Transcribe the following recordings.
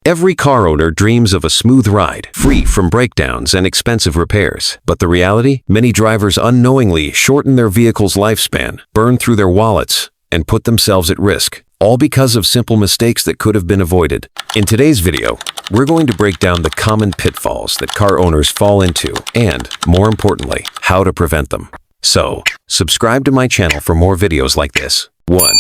Every car owner dreams of a smooth ride, free from breakdowns and expensive repairs. But the reality? Many drivers unknowingly shorten their vehicle's lifespan, burn through their wallets, and put themselves at risk, all because of simple mistakes that could have been avoided. In today's video, we're going to break down the common pitfalls that car owners fall into and, more importantly, how to prevent them. So, subscribe to my channel for more videos like this. 1.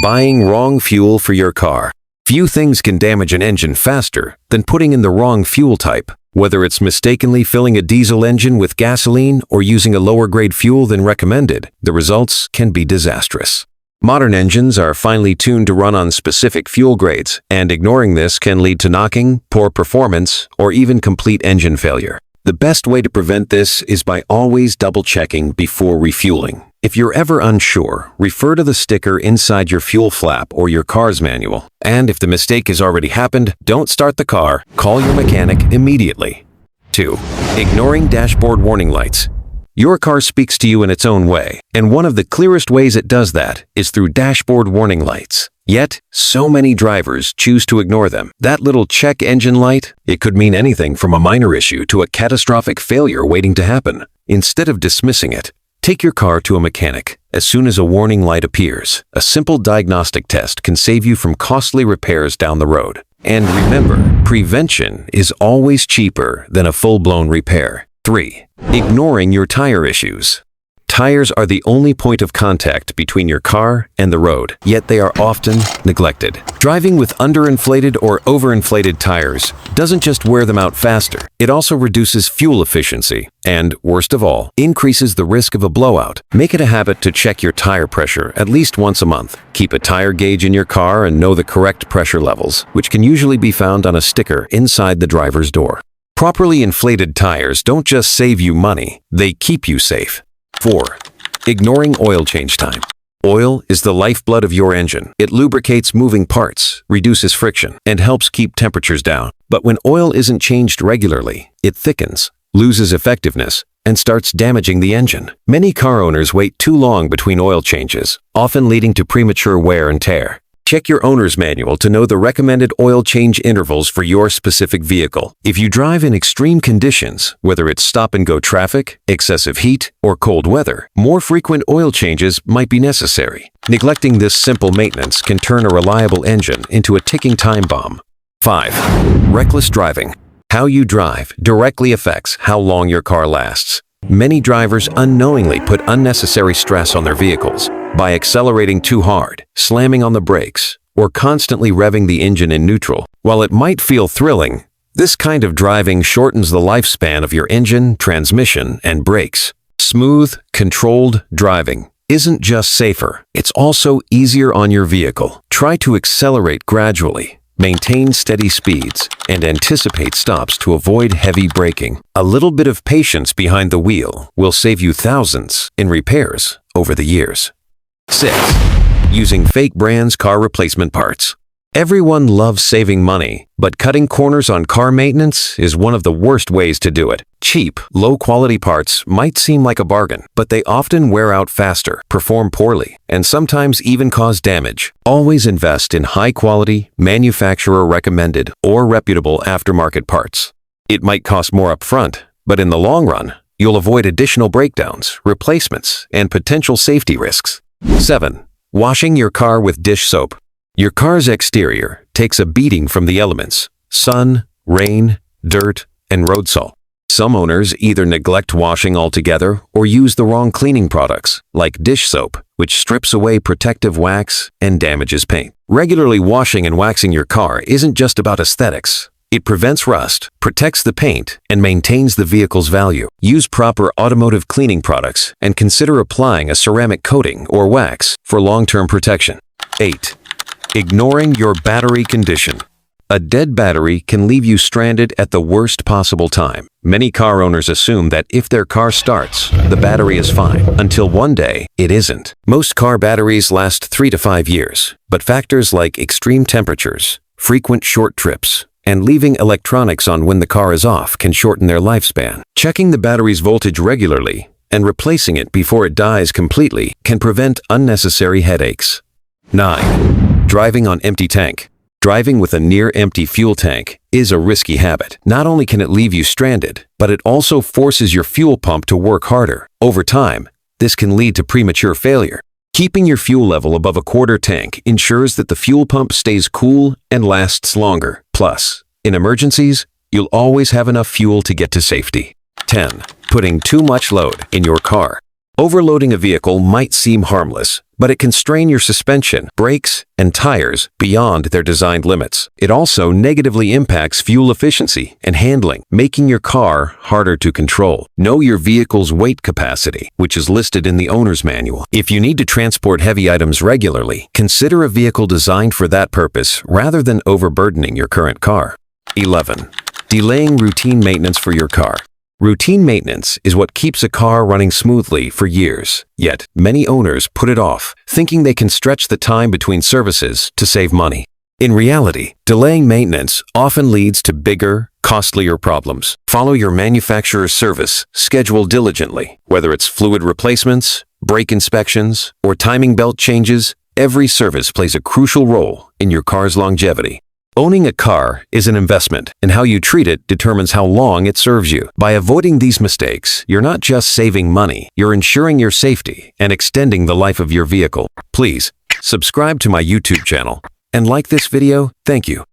Buying wrong fuel for your car. Few things can damage an engine faster than putting in the wrong fuel type. Whether it's mistakenly filling a diesel engine with gasoline or using a lower grade fuel than recommended, the results can be disastrous. Modern engines are finely tuned to run on specific fuel grades, and ignoring this can lead to knocking, poor performance, or even complete engine failure. The best way to prevent this is by always double-checking before refueling. If you're ever unsure, refer to the sticker inside your fuel flap or your car's manual. And if the mistake has already happened, don't start the car, call your mechanic immediately. 2. Ignoring dashboard warning lights. Your car speaks to you in its own way, and one of the clearest ways it does that is through dashboard warning lights. Yet, so many drivers choose to ignore them. That little check engine light, it could mean anything from a minor issue to a catastrophic failure waiting to happen. Instead of dismissing it, take your car to a mechanic as soon as a warning light appears. A simple diagnostic test can save you from costly repairs down the road. And remember, prevention is always cheaper than a full-blown repair. 3. Ignoring your tire issues. Tires are the only point of contact between your car and the road, yet they are often neglected. Driving with underinflated or overinflated tires doesn't just wear them out faster, it also reduces fuel efficiency and, worst of all, increases the risk of a blowout. Make it a habit to check your tire pressure at least once a month. Keep a tire gauge in your car and know the correct pressure levels, which can usually be found on a sticker inside the driver's door. Properly inflated tires don't just save you money, they keep you safe. 4. Ignoring oil change time. Oil is the lifeblood of your engine. It lubricates moving parts, reduces friction, and helps keep temperatures down. But when oil isn't changed regularly, it thickens, loses effectiveness, and starts damaging the engine. Many car owners wait too long between oil changes, often leading to premature wear and tear. Check your owner's manual to know the recommended oil change intervals for your specific vehicle. If you drive in extreme conditions, whether it's stop-and-go traffic, excessive heat, or cold weather, more frequent oil changes might be necessary. Neglecting this simple maintenance can turn a reliable engine into a ticking time bomb. 5. Reckless driving. How you drive directly affects how long your car lasts. Many drivers unknowingly put unnecessary stress on their vehicles by accelerating too hard, slamming on the brakes, or constantly revving the engine in neutral. While it might feel thrilling, this kind of driving shortens the lifespan of your engine, transmission, and brakes. Smooth, controlled driving isn't just safer, it's also easier on your vehicle. Try to accelerate gradually, maintain steady speeds, and anticipate stops to avoid heavy braking. A little bit of patience behind the wheel will save you thousands in repairs over the years. 6. Using fake brands car replacement parts. Everyone loves saving money, but cutting corners on car maintenance is one of the worst ways to do it. Cheap, low-quality parts might seem like a bargain, but they often wear out faster, perform poorly, and sometimes even cause damage. Always invest in high-quality, manufacturer-recommended, or reputable aftermarket parts. It might cost more upfront, but in the long run, you'll avoid additional breakdowns, replacements, and potential safety risks. 7. Washing your car with dish soap. Your car's exterior takes a beating from the elements: sun, rain, dirt, and road salt. Some owners either neglect washing altogether or use the wrong cleaning products, like dish soap, which strips away protective wax and damages paint. Regularly washing and waxing your car isn't just about aesthetics. It prevents rust, protects the paint, and maintains the vehicle's value. Use proper automotive cleaning products and consider applying a ceramic coating or wax for long-term protection. 8. Ignoring your battery condition. A dead battery can leave you stranded at the worst possible time. Many car owners assume that if their car starts, the battery is fine, until one day it isn't. Most car batteries last 3 to 5 years, but factors like extreme temperatures, frequent short trips, and leaving electronics on when the car is off can shorten their lifespan. Checking the battery's voltage regularly and replacing it before it dies completely can prevent unnecessary headaches. 9. Driving on empty tank. Driving with a near-empty fuel tank is a risky habit. Not only can it leave you stranded, but it also forces your fuel pump to work harder. Over time, this can lead to premature failure. Keeping your fuel level above a quarter tank ensures that the fuel pump stays cool and lasts longer. Plus, in emergencies, you'll always have enough fuel to get to safety. 10. Putting too much load in your car. Overloading a vehicle might seem harmless, but it can strain your suspension, brakes, and tires beyond their designed limits. It also negatively impacts fuel efficiency and handling, making your car harder to control. Know your vehicle's weight capacity, which is listed in the owner's manual. If you need to transport heavy items regularly, consider a vehicle designed for that purpose rather than overburdening your current car. 11. Delaying routine maintenance for your car. Routine maintenance is what keeps a car running smoothly for years, yet many owners put it off, thinking they can stretch the time between services to save money. In reality, delaying maintenance often leads to bigger, costlier problems. Follow your manufacturer's service schedule diligently. Whether it's fluid replacements, brake inspections, or timing belt changes, every service plays a crucial role in your car's longevity. Owning a car is an investment, and how you treat it determines how long it serves you. By avoiding these mistakes, you're not just saving money, you're ensuring your safety and extending the life of your vehicle. Please, subscribe to my YouTube channel and like this video. Thank you.